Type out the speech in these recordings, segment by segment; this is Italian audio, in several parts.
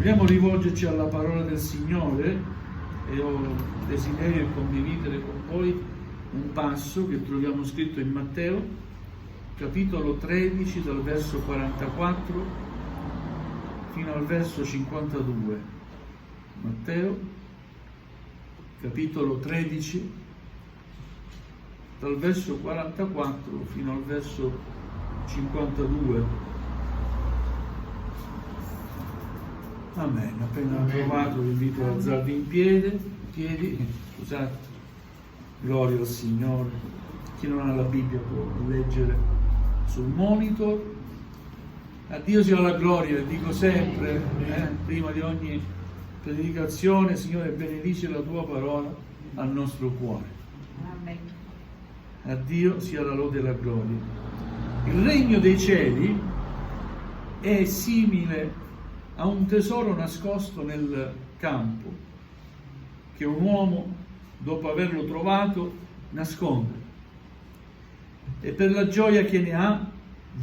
Vogliamo rivolgerci alla parola del Signore e ho desiderio di condividere con voi un passo che troviamo scritto in Matteo, capitolo 13, dal verso 44 fino al verso 52. Matteo, capitolo 13, dal verso 44 fino al verso 52. Amen. Appena trovato vi invito ad alzarvi in piedi. Scusate. Gloria al Signore. Chi non ha la Bibbia può leggere sul monitor. A Dio sia la gloria, dico sempre, prima di ogni predicazione: Signore, benedice la tua parola al nostro cuore. Amen. A Dio sia la lode e la gloria. Il regno dei cieli è simile a un tesoro nascosto nel campo, che un uomo, dopo averlo trovato, nasconde. E per la gioia che ne ha,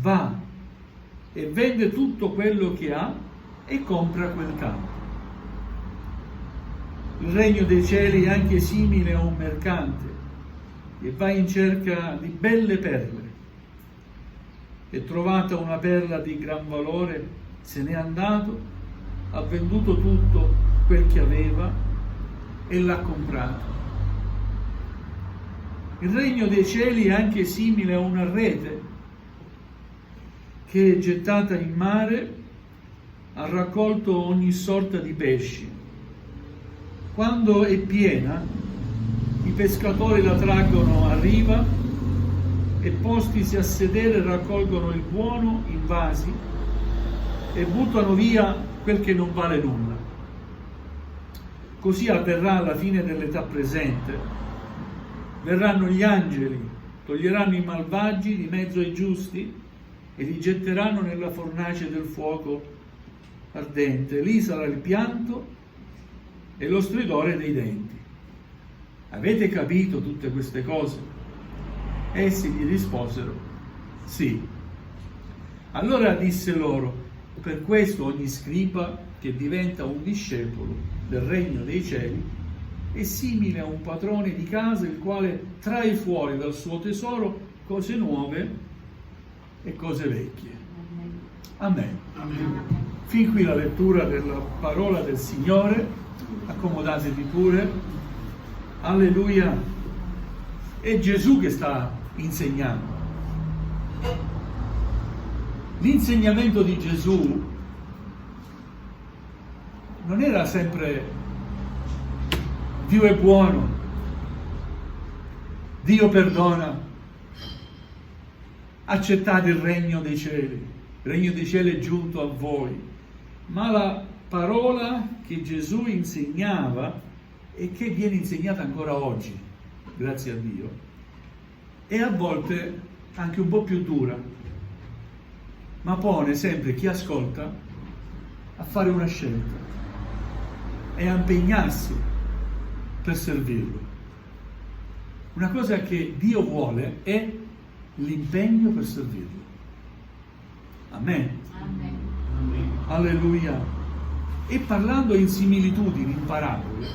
va e vende tutto quello che ha e compra quel campo. Il regno dei cieli è anche simile a un mercante che va in cerca di belle perle. E trovata una perla di gran valore, se n'è andato, ha venduto tutto quel che aveva e l'ha comprato. Il regno dei cieli è anche simile a una rete che, gettata in mare, ha raccolto ogni sorta di pesci. Quando è piena, i pescatori la traggono a riva e, postisi a sedere, raccolgono il buono in vasi e buttano via quel che non vale nulla. Così avverrà alla fine dell'età presente. Verranno gli angeli, toglieranno i malvagi di mezzo ai giusti e li getteranno nella fornace del fuoco ardente. Lì sarà il pianto e lo stridore dei denti. Avete capito tutte queste cose? Essi gli risposero: sì. Allora disse loro: per questo ogni scriba che diventa un discepolo del regno dei cieli è simile a un padrone di casa, il quale trae fuori dal suo tesoro cose nuove e cose vecchie. Amen. Amen. Fin qui la lettura della parola del Signore. Accomodatevi pure. Alleluia. È Gesù che sta insegnando. L'insegnamento di Gesù non era sempre Dio è buono, Dio perdona, accettate il regno dei cieli, il regno dei cieli è giunto a voi, ma la parola che Gesù insegnava e che viene insegnata ancora oggi, grazie a Dio, è a volte anche un po' più dura, ma pone sempre chi ascolta a fare una scelta e a impegnarsi per servirlo. Una cosa che Dio vuole è l'impegno per servirlo. Amen. Amen. Amen. Alleluia. E parlando in similitudini, in parabole,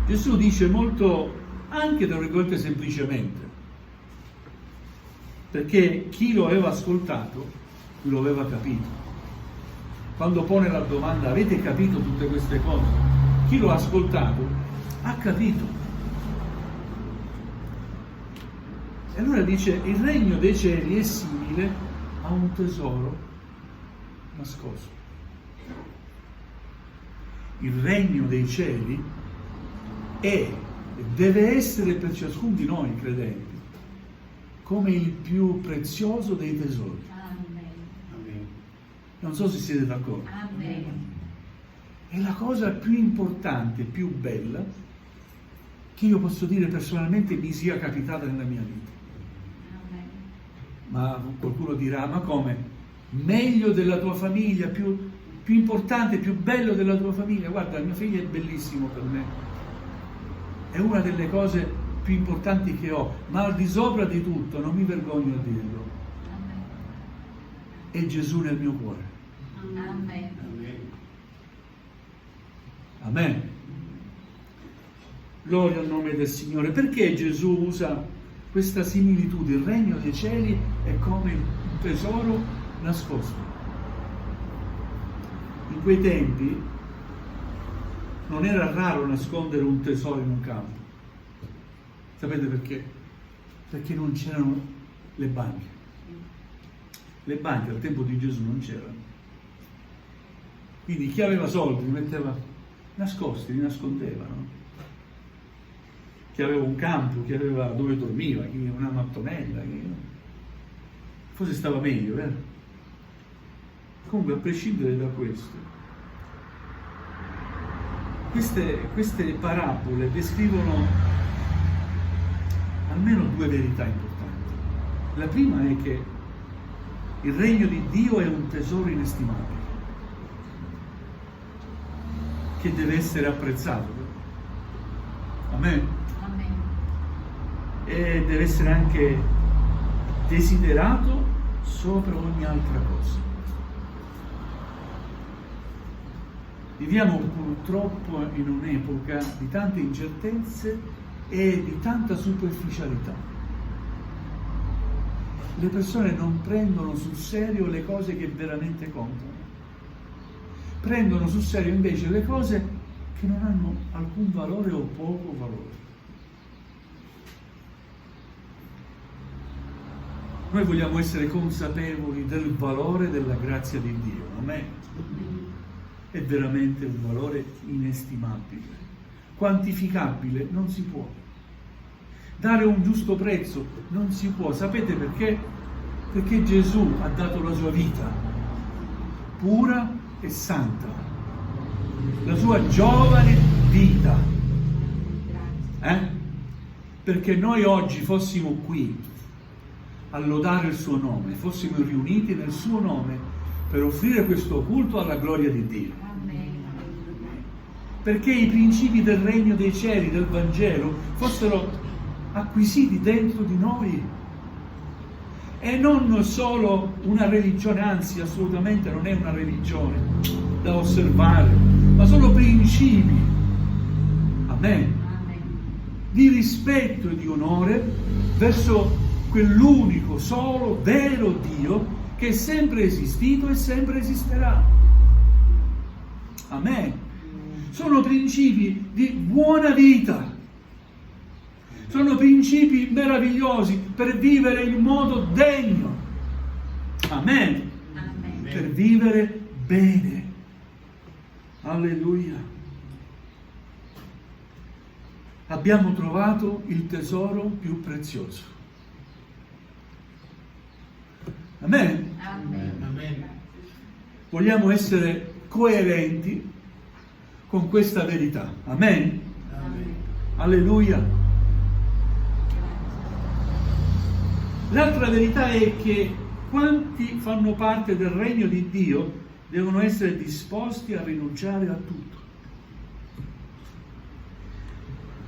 Gesù dice molto, anche tra virgolette semplicemente, perché chi lo aveva ascoltato lo aveva capito. Quando pone la domanda: avete capito tutte queste cose? Chi lo ha ascoltato ha capito. E allora dice: il regno dei cieli è simile a un tesoro nascosto. Il regno dei cieli è e deve essere per ciascuno di noi credenti come il più prezioso dei tesori. Amen. Non so se siete d'accordo. Amen. È la cosa più importante, più bella che io posso dire personalmente mi sia capitata nella mia vita. Amen. Ma qualcuno dirà: ma come? Meglio della tua famiglia, più importante, più bello della tua famiglia? Guarda, mia figlia è bellissimo per me, è una delle cose più importanti che ho, ma al di sopra di tutto, non mi vergogno a dirlo, Amen. è Gesù nel mio cuore. Amen. Amen. Gloria al nome del Signore. Perché Gesù usa questa similitudine? Il regno dei cieli è come un tesoro nascosto. In quei tempi non era raro nascondere un tesoro in un campo. Sapete perché? Perché non c'erano le banche. Le banche al tempo di Gesù non c'erano. Quindi chi aveva soldi li metteva nascosti, li nascondeva, no? Chi aveva un campo, chi aveva dove dormiva, chi aveva una mattonella, forse stava meglio, vero? Comunque, a prescindere da questo, queste parabole descrivono almeno due verità importanti. La prima è che il regno di Dio è un tesoro inestimabile, che deve essere apprezzato. Amen. Amen. E deve essere anche desiderato sopra ogni altra cosa. Viviamo purtroppo in un'epoca di tante incertezze e di tanta superficialità. Le persone non prendono sul serio le cose che veramente contano. Prendono sul serio invece le cose che non hanno alcun valore o poco valore. Noi vogliamo essere consapevoli del valore della grazia di Dio. Amen. È veramente un valore inestimabile, quantificabile non si può. Dare un giusto prezzo non si può. Sapete perché? Perché Gesù ha dato la sua vita pura e santa, la sua giovane vita, perché noi oggi fossimo qui a lodare il suo nome, fossimo riuniti nel suo nome per offrire questo culto alla gloria di Dio. Perché i principi del regno dei cieli, del Vangelo, fossero acquisiti dentro di noi. E non solo una religione, anzi assolutamente non è una religione da osservare, ma sono principi, amen, di rispetto e di onore verso quell'unico, solo, vero Dio che è sempre esistito e sempre esisterà. Amen. Sono principi di buona vita. Sono principi meravigliosi per vivere in modo degno. Amen. Amen. Per vivere bene. Alleluia. Abbiamo trovato il tesoro più prezioso. Amen. Amen. Vogliamo essere coerenti con questa verità. Amen. Amen. Alleluia. L'altra verità è che quanti fanno parte del regno di Dio devono essere disposti a rinunciare a tutto.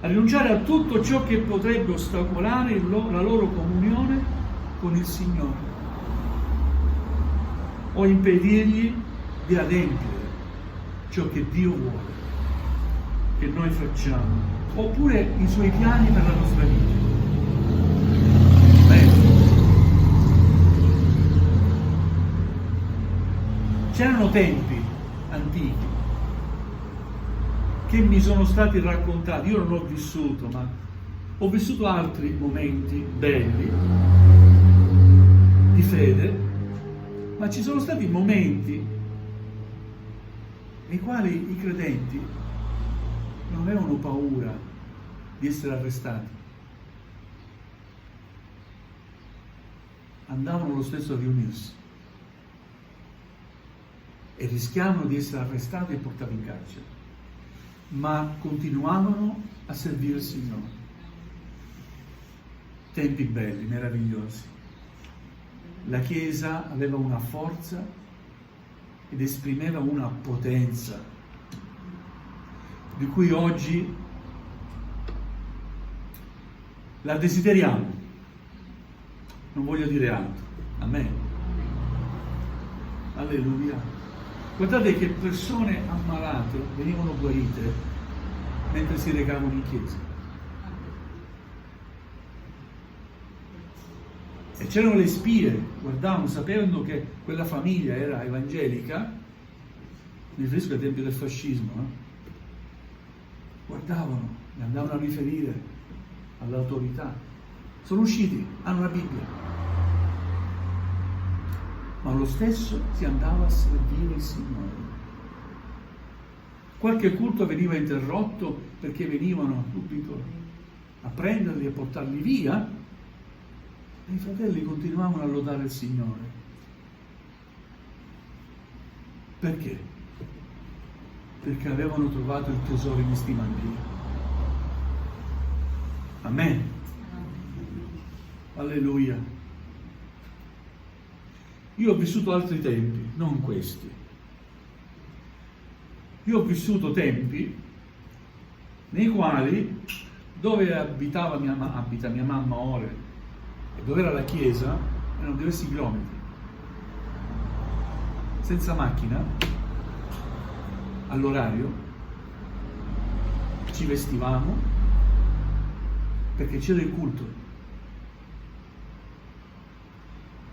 A rinunciare a tutto ciò che potrebbe ostacolare la loro comunione con il Signore o impedirgli di adempiere ciò che Dio vuole che noi facciamo, oppure i suoi piani per la nostra vita. C'erano tempi antichi che mi sono stati raccontati, io non ho vissuto, ma ho vissuto altri momenti belli di fede, ma ci sono stati momenti nei quali i credenti non avevano paura di essere arrestati. Andavano lo stesso a riunirsi e rischiavano di essere arrestati e portati in carcere, ma continuavano a servire il Signore. Tempi belli, meravigliosi. La Chiesa aveva una forza ed esprimeva una potenza di cui oggi la desideriamo. Non voglio dire altro. Amen. Alleluia. Guardate che persone ammalate venivano guarite mentre si recavano in chiesa. E c'erano le spie, guardavano, sapendo che quella famiglia era evangelica, mi riferisco ai tempi del fascismo, guardavano e andavano a riferire all'autorità. Sono usciti, hanno la Bibbia. Ma lo stesso si andava a servire il Signore. Qualche culto veniva interrotto perché venivano subito a prenderli e portarli via, e i fratelli continuavano a lodare il Signore. Perché? Perché avevano trovato il tesoro inestimabile. Amen. Alleluia. Io ho vissuto altri tempi, non questi. Io ho vissuto tempi nei quali, dove abita mia mamma ora, e dove era la chiesa, erano diversi chilometri. Senza macchina, all'orario, ci vestivamo, perché c'era il culto.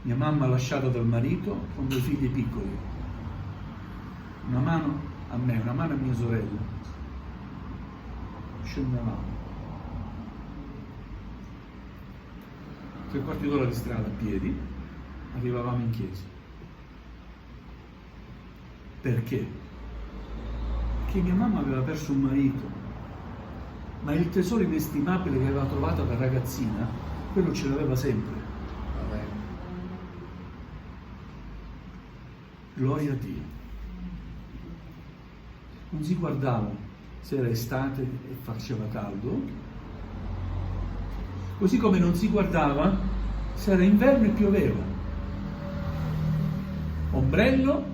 Mia mamma lasciata dal marito con 2 figli piccoli, una mano a me, una mano a mia sorella. Scendevamo 3/4 d'ora di strada a piedi, arrivavamo in chiesa. Perché? Perché mia mamma aveva perso un marito, ma il tesoro inestimabile che aveva trovato da ragazzina, quello ce l'aveva sempre. Gloria a Dio. Non si guardava se era estate e faceva caldo, così come non si guardava se era inverno e pioveva. Ombrello,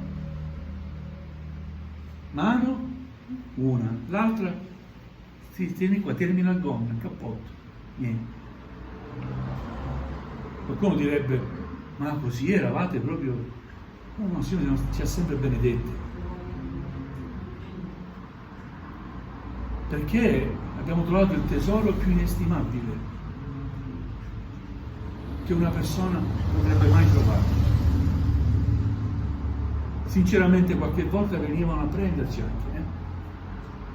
mano, una, l'altra, tieni qua, tienimi la gonna, il cappotto, niente. Qualcuno direbbe, ma così eravate proprio... No, il Signore ci ha sempre benedetti. Perché abbiamo trovato il tesoro più inestimabile che una persona potrebbe mai trovare. Sinceramente qualche volta venivano a prenderci anche,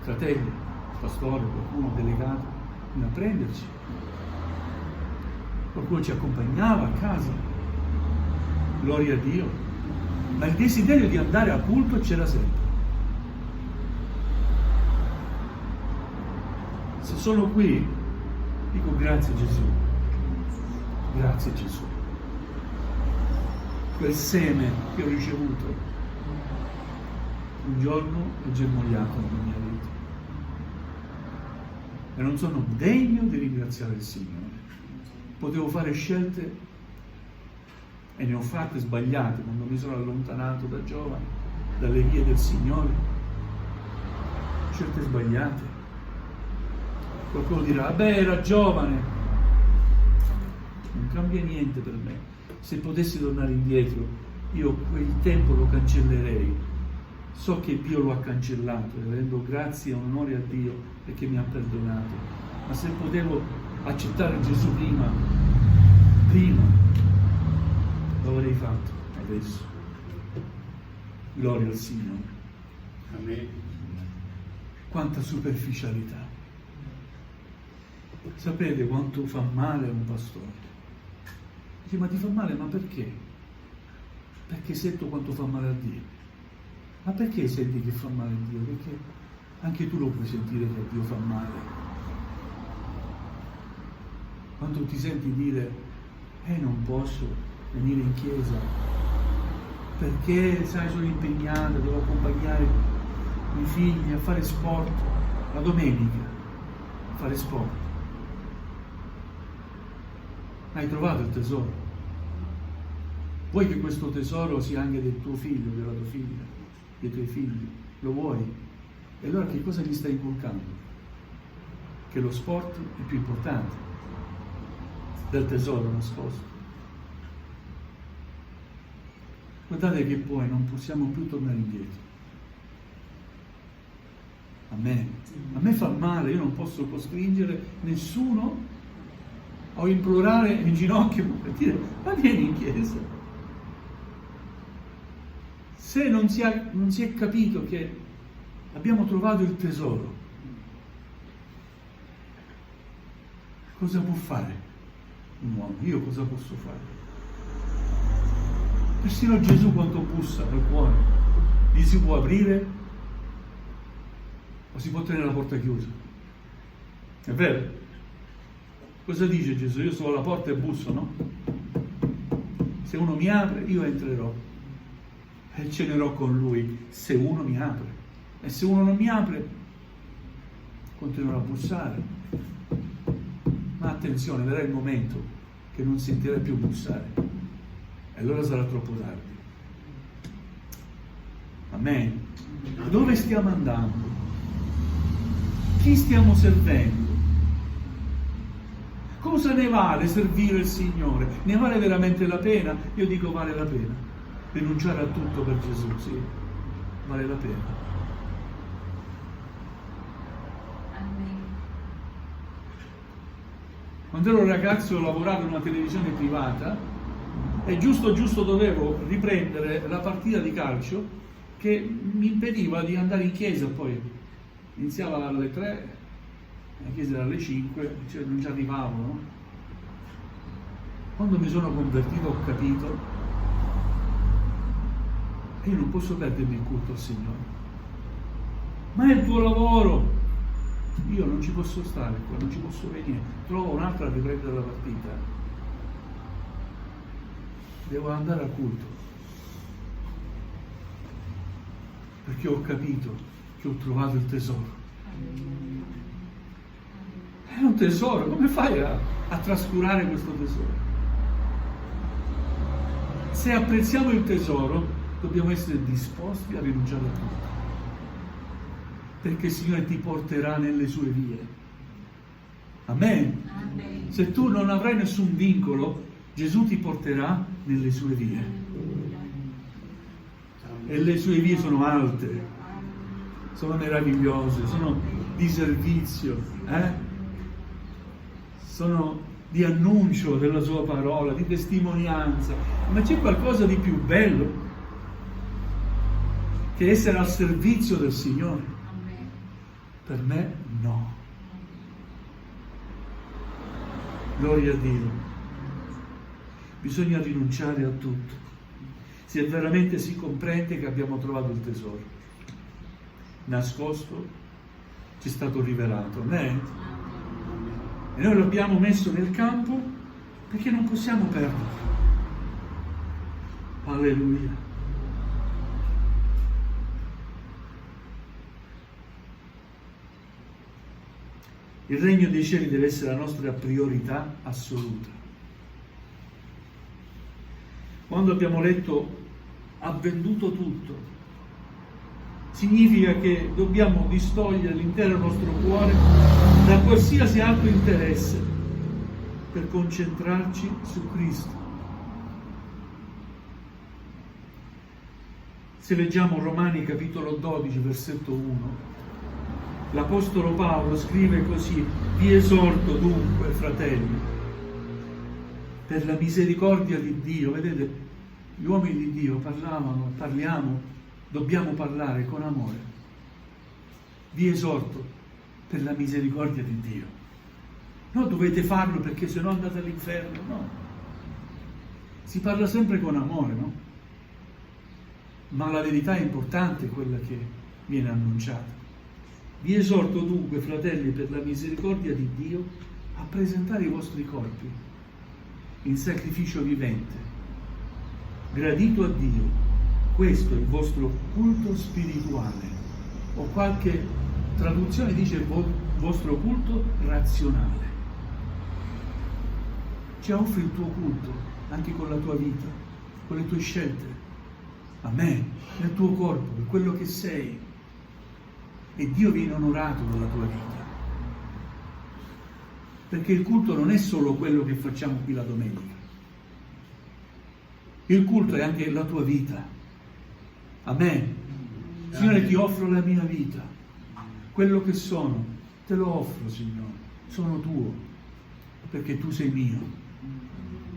fratelli, pastore, qualcuno delegato, veniva a prenderci. Qualcuno ci accompagnava a casa. Gloria a Dio. Ma il desiderio di andare a culto c'era sempre. Se sono qui, dico grazie Gesù. Grazie Gesù. Quel seme che ho ricevuto un giorno è germogliato nella mia vita. E non sono degno di ringraziare il Signore. Potevo fare scelte, e ne ho fatte sbagliate quando mi sono allontanato da giovane, dalle vie del Signore. Scelte sbagliate. Qualcuno dirà, beh, era giovane. Non cambia niente per me. Se potessi tornare indietro, io quel tempo lo cancellerei. So che Dio lo ha cancellato e rendo grazie e onore a Dio perché mi ha perdonato. Ma se potevo accettare Gesù prima, lo avrei fatto adesso. Gloria al Signore. Amen. Quanta superficialità. Sapete quanto fa male un pastore? Dice, ma ti fa male? Ma perché? Perché sento quanto fa male a Dio. Ma perché senti che fa male a Dio? Perché anche tu lo puoi sentire che a Dio fa male. Quando ti senti dire, non posso venire in chiesa perché, sai, sono impegnata, devo accompagnare i figli a fare sport la domenica, a fare sport. Hai trovato il tesoro? Vuoi che questo tesoro sia anche del tuo figlio, della tua figlia, dei tuoi figli? Lo vuoi? E allora che cosa gli stai inculcando? Che lo sport è più importante del tesoro nascosto. Guardate che poi non possiamo più tornare indietro. Amen. A me fa male, io non posso costringere nessuno o implorare in ginocchio per dire ma vieni in chiesa. Se non si è capito che abbiamo trovato il tesoro, cosa può fare un uomo? Io cosa posso fare? Persino Gesù quando bussa al cuore, gli si può aprire o si può tenere la porta chiusa? È vero? Cosa dice Gesù? Io sono alla porta e busso, no? Se uno mi apre, io entrerò e cenerò con lui, se uno mi apre. E se uno non mi apre, continuerò a bussare. Ma attenzione, verrà il momento che non sentirà più bussare. E allora sarà troppo tardi. Amen. Dove stiamo andando? Chi stiamo servendo? Cosa ne vale servire il Signore? Ne vale veramente la pena? Io dico vale la pena. Rinunciare a tutto per Gesù, sì. Vale la pena. Quando ero ragazzo lavoravo in una televisione privata e giusto dovevo riprendere la partita di calcio che mi impediva di andare in chiesa. Poi iniziava alle 3, la chiesa era alle 5, cioè non ci arrivavo, no? Quando mi sono convertito ho capito che io non posso perdermi il culto al Signore. Ma è il tuo lavoro, io non ci posso stare qua, non ci posso venire, trovo un'altra a riprendere la partita. Devo andare al culto, perché ho capito che ho trovato il tesoro. È un tesoro, come fai a trascurare questo tesoro? Se apprezziamo il tesoro, dobbiamo essere disposti a rinunciare a tutto, perché il Signore ti porterà nelle sue vie. Amen. Amen. Se tu non avrai nessun vincolo, Gesù ti porterà nelle sue vie. E le sue vie sono alte, sono meravigliose, sono di servizio, sono di annuncio della sua parola, di testimonianza. Ma c'è qualcosa di più bello che essere al servizio del Signore? Per me no. Gloria a Dio. Bisogna rinunciare a tutto, se veramente si comprende che abbiamo trovato il tesoro. Nascosto, ci è stato rivelato. Amen. E noi l'abbiamo messo nel campo perché non possiamo perderlo. Alleluia. Il regno dei cieli deve essere la nostra priorità assoluta. Quando abbiamo letto ha venduto tutto, significa che dobbiamo distogliere l'intero nostro cuore da qualsiasi altro interesse per concentrarci su Cristo. Se leggiamo Romani capitolo 12 versetto 1, l'Apostolo Paolo scrive così: vi esorto dunque, fratelli, per la misericordia di Dio. Vedete, gli uomini di Dio parliamo, dobbiamo parlare con amore. Vi esorto per la misericordia di Dio. Non dovete farlo perché sennò andate all'inferno, no. Si parla sempre con amore, no? Ma la verità è importante, quella che viene annunciata. Vi esorto dunque, fratelli, per la misericordia di Dio, a presentare i vostri corpi in sacrificio vivente, gradito a Dio. Questo è il vostro culto spirituale, o qualche traduzione dice il vostro culto razionale. Ci offri il tuo culto anche con la tua vita, con le tue scelte. Amen. Nel tuo corpo, per quello che sei. E Dio viene onorato dalla tua vita. Perché il culto non è solo quello che facciamo qui la domenica. Il culto è anche la tua vita. Amen. Signore, ti offro la mia vita. quello che sono, te lo offro, Signore, sono tuo, perché tu sei mio.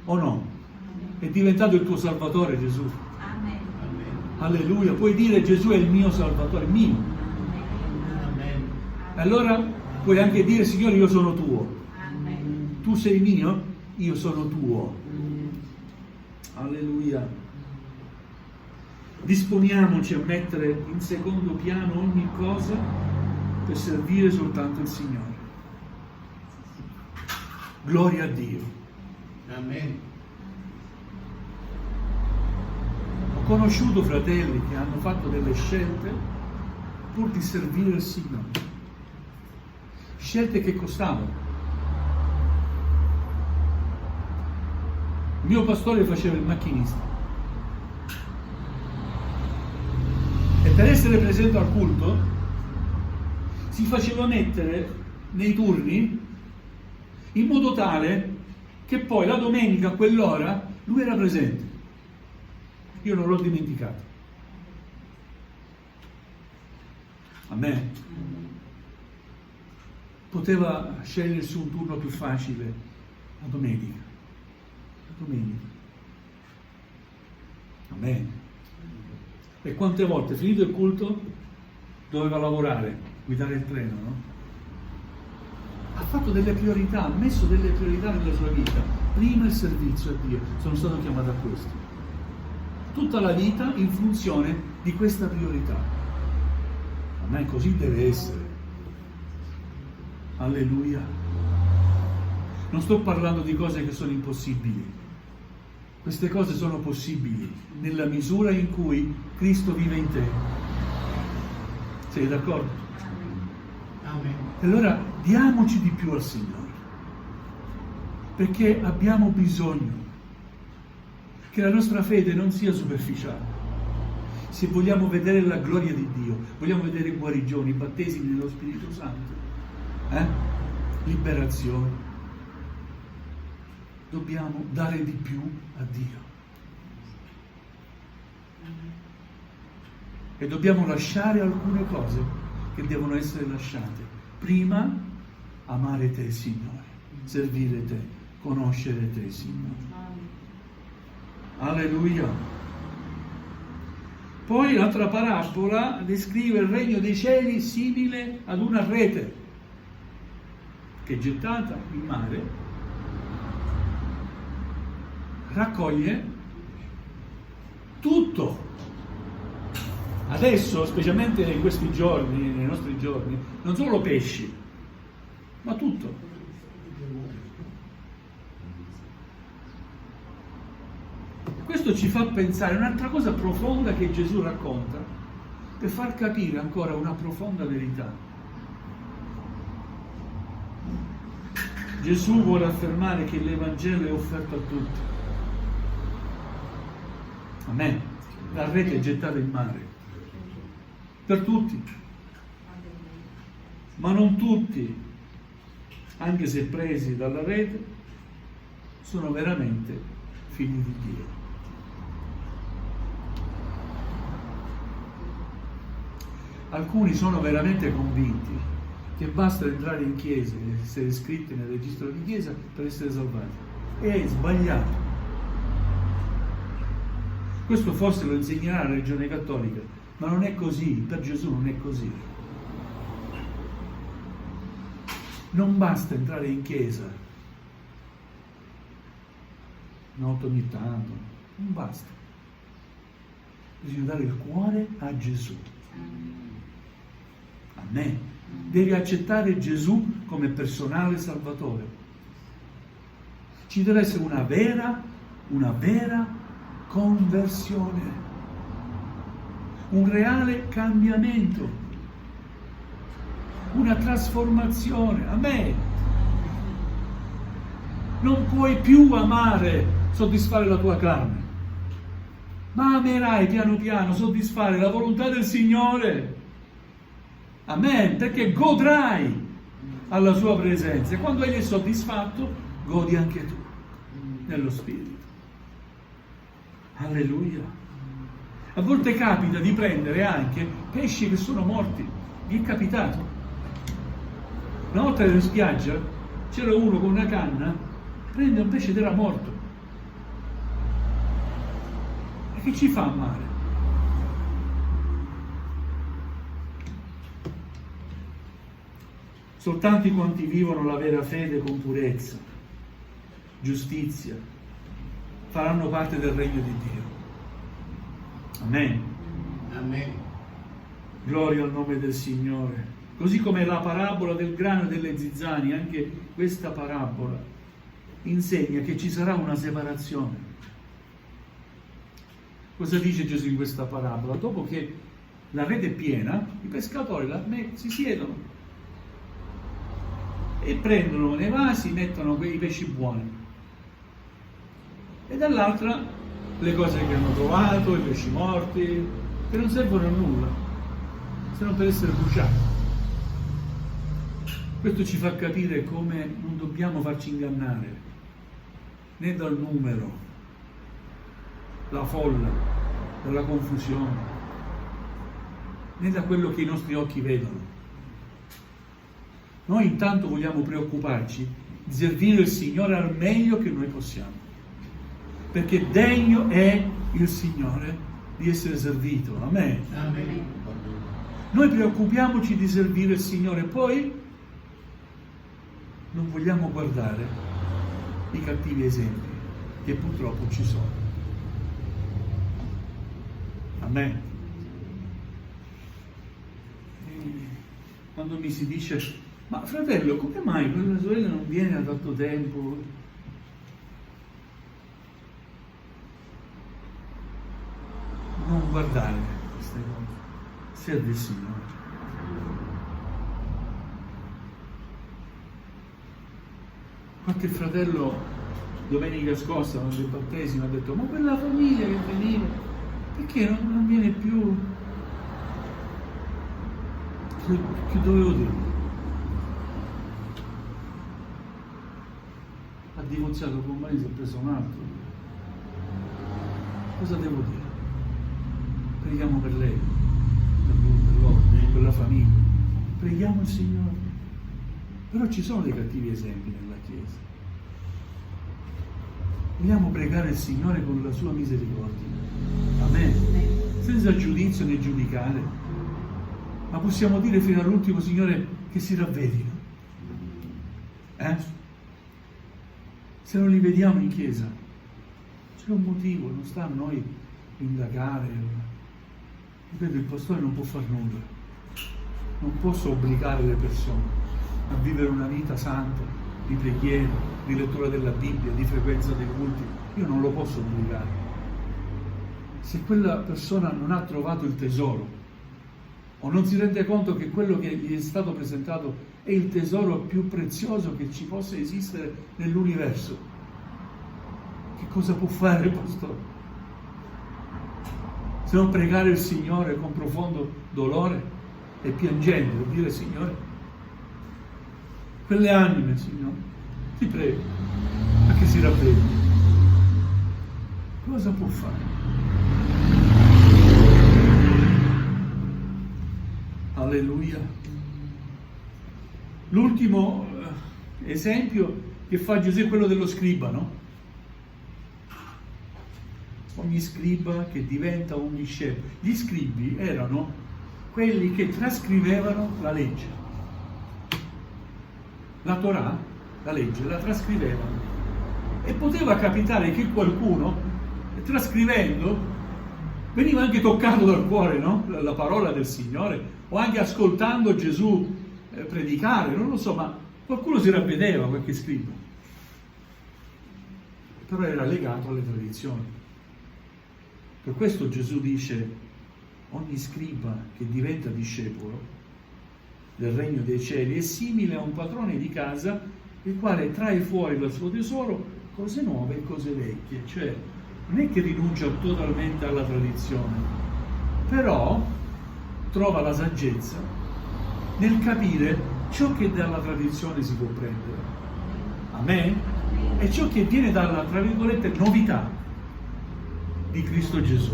O no? È diventato il tuo Salvatore Gesù. Amen. Alleluia, puoi dire Gesù è il mio Salvatore, mio. Amen. E allora puoi anche dire Signore io sono tuo. Amen. Tu sei mio, io sono tuo. Alleluia. Disponiamoci a mettere in secondo piano ogni cosa per servire soltanto il Signore. Gloria a Dio. Amen. Ho conosciuto fratelli che hanno fatto delle scelte pur di servire il Signore. Scelte che costavano. Il mio pastore faceva il macchinista. E per essere presente al culto si faceva mettere nei turni in modo tale che poi la domenica a quell'ora lui era presente. Io non l'ho dimenticato. Amen. Poteva scegliersi un turno più facile la domenica. La domenica. Amen. E quante volte, finito il culto, doveva lavorare, guidare il treno, no? Ha fatto delle priorità, ha messo delle priorità nella sua vita. Prima il servizio a Dio. Sono stato chiamato a questo. Tutta la vita in funzione di questa priorità. Amen, così deve essere. Alleluia. Non sto parlando di cose che sono impossibili. Queste cose sono possibili nella misura in cui Cristo vive in te. Sei d'accordo? Amen. E allora diamoci di più al Signore, perché abbiamo bisogno che la nostra fede non sia superficiale. Se vogliamo vedere la gloria di Dio, vogliamo vedere guarigioni, battesimi nello Spirito Santo, liberazione, dobbiamo dare di più a Dio. E dobbiamo lasciare alcune cose che devono essere lasciate. Prima, amare te, Signore, servire te, conoscere te, Signore. Alleluia. Poi l'altra parabola descrive il regno dei cieli simile ad una rete che gettata in mare raccoglie tutto. Adesso, specialmente in questi giorni, nei nostri giorni, non solo pesci, ma tutto. Questo ci fa pensare a un'altra cosa profonda che Gesù racconta per far capire ancora una profonda verità. Gesù vuole affermare che l'Evangelo è offerto a tutti. Amen. La rete è gettata in mare. Per tutti. Ma non tutti, anche se presi dalla rete, sono veramente figli di Dio. Alcuni sono veramente convinti che basta entrare in chiesa e essere iscritti nel registro di chiesa per essere salvati. È sbagliato. Questo forse lo insegnerà la religione cattolica, ma non è così, per Gesù non è così. Non basta entrare in chiesa una volta ogni tanto, non basta. Bisogna dare il cuore a Gesù. Amen. Devi accettare Gesù come personale salvatore. Ci deve essere una vera conversione, un reale cambiamento, una trasformazione. Amen. Non puoi più amare, soddisfare la tua carne, ma amerai piano piano soddisfare la volontà del Signore. Amen, perché godrai alla sua presenza e quando Egli è soddisfatto godi anche tu nello Spirito. Alleluia. A volte capita di prendere anche pesci che sono morti. Vi è capitato? Una volta ero in spiaggia, c'era uno con una canna, prende un pesce ed era morto. E che ci fa a mare? Soltanto quanti vivono la vera fede con purezza, giustizia, faranno parte del regno di Dio. Amen. Amen. Gloria al nome del Signore. Così come la parabola del grano e delle zizzanie, anche questa parabola insegna che ci sarà una separazione. Cosa dice Gesù in questa parabola? Dopo che la rete è piena, i pescatori si siedono e prendono nei vasi, mettono quei pesci buoni. E dall'altra le cose che hanno trovato, i pesci morti, che non servono a nulla, se non per essere bruciati. Questo ci fa capire come non dobbiamo farci ingannare né dal numero, la folla, dalla confusione, né da quello che i nostri occhi vedono. Noi intanto vogliamo preoccuparci di servire il Signore al meglio che noi possiamo, perché degno è il Signore di essere servito. Amen. Amen. Noi preoccupiamoci di servire il Signore, poi non vogliamo guardare i cattivi esempi che purtroppo ci sono. Amen. Quando mi si dice: ma fratello, come mai quella sorella non viene da tanto tempo? Non guardare queste cose, serve il Signore. Qualche fratello domenica scorsa, nel battesimo, ha detto: ma quella famiglia che veniva, perché non viene più? Che dovevo dire? Ha divorziato con marito, ha preso un altro. Cosa devo dire? Preghiamo per lei, per lui, per loro, per la famiglia. Preghiamo il Signore. Però ci sono dei cattivi esempi nella Chiesa. Vogliamo pregare il Signore con la sua misericordia. Amen. Senza giudizio né giudicare. Ma possiamo dire fino all'ultimo: Signore, che si ravvedino. Se non li vediamo in Chiesa, c'è un motivo, non sta a noi indagare. Ripeto, il pastore non può far nulla. Non posso obbligare le persone a vivere una vita santa, di preghiera, di lettura della Bibbia, di frequenza dei culti. Io non lo posso obbligare. Se quella persona non ha trovato il tesoro, o non si rende conto che quello che gli è stato presentato è il tesoro più prezioso che ci possa esistere nell'universo, che cosa può fare il pastore? Se non pregare il Signore con profondo dolore e piangendo, e dire: Signore, quelle anime, Signore, ti prego, a che si ravvedino. Cosa può fare? Alleluia. L'ultimo esempio che fa Gesù è quello dello scriba, no? Ogni scriba che diventa un discepolo. Gli scribi erano quelli che trascrivevano la legge. La Torah, la legge, la trascrivevano. E poteva capitare che qualcuno, trascrivendo, veniva anche toccato dal cuore, no? La parola del Signore, o anche ascoltando Gesù predicare, non lo so, ma qualcuno si ravvedeva, qualche scriba. Però era legato alle tradizioni. Per questo Gesù dice: ogni scriba che diventa discepolo del regno dei cieli è simile a un padrone di casa, il quale trae fuori dal suo tesoro cose nuove e cose vecchie. Cioè, non è che rinuncia totalmente alla tradizione, però trova la saggezza nel capire ciò che dalla tradizione si può prendere. Amen? E ciò che viene dalla, tra virgolette, novità di Cristo Gesù.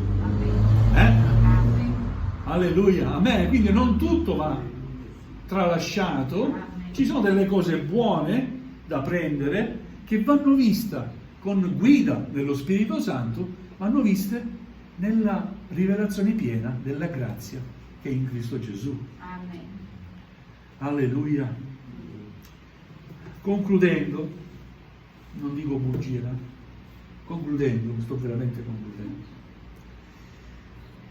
Alleluia. Amen. Quindi non tutto va tralasciato, Ci sono delle cose buone da prendere che vanno viste con guida dello Spirito Santo, vanno viste nella rivelazione piena della grazia che è in Cristo Gesù. Amen. Alleluia. Concludendo, non dico bugie, concludendo, sto veramente concludendo.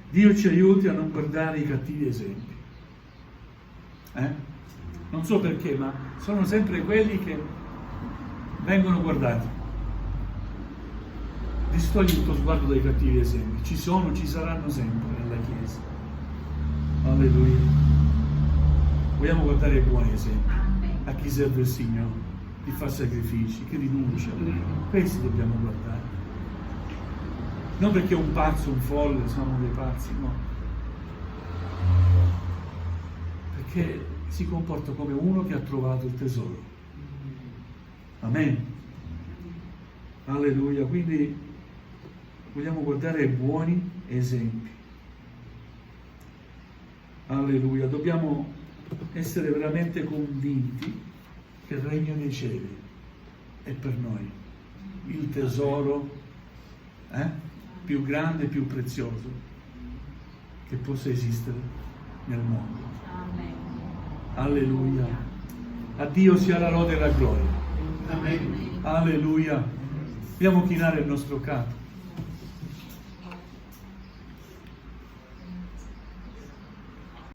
Dio ci aiuti a non guardare i cattivi esempi. Non so perché, ma sono sempre quelli che vengono guardati. Distogli il tuo sguardo dai cattivi esempi. Ci sono, ci saranno sempre nella Chiesa. Alleluia. Vogliamo guardare i buoni esempi. Amen. A chi serve il Signore, chi fa sacrifici, chi rinuncia. Questi dobbiamo guardare. Non perché è un pazzo, un folle, siamo dei pazzi, no. Perché si comporta come uno che ha trovato il tesoro. Amen. Alleluia. Quindi vogliamo guardare i buoni esempi. Alleluia. Dobbiamo essere veramente convinti che il regno dei cieli è per noi il tesoro più grande e più prezioso che possa esistere nel mondo. Amen. Alleluia. A Dio sia la lode e la gloria. Amen. Alleluia. Dobbiamo chinare il nostro capo.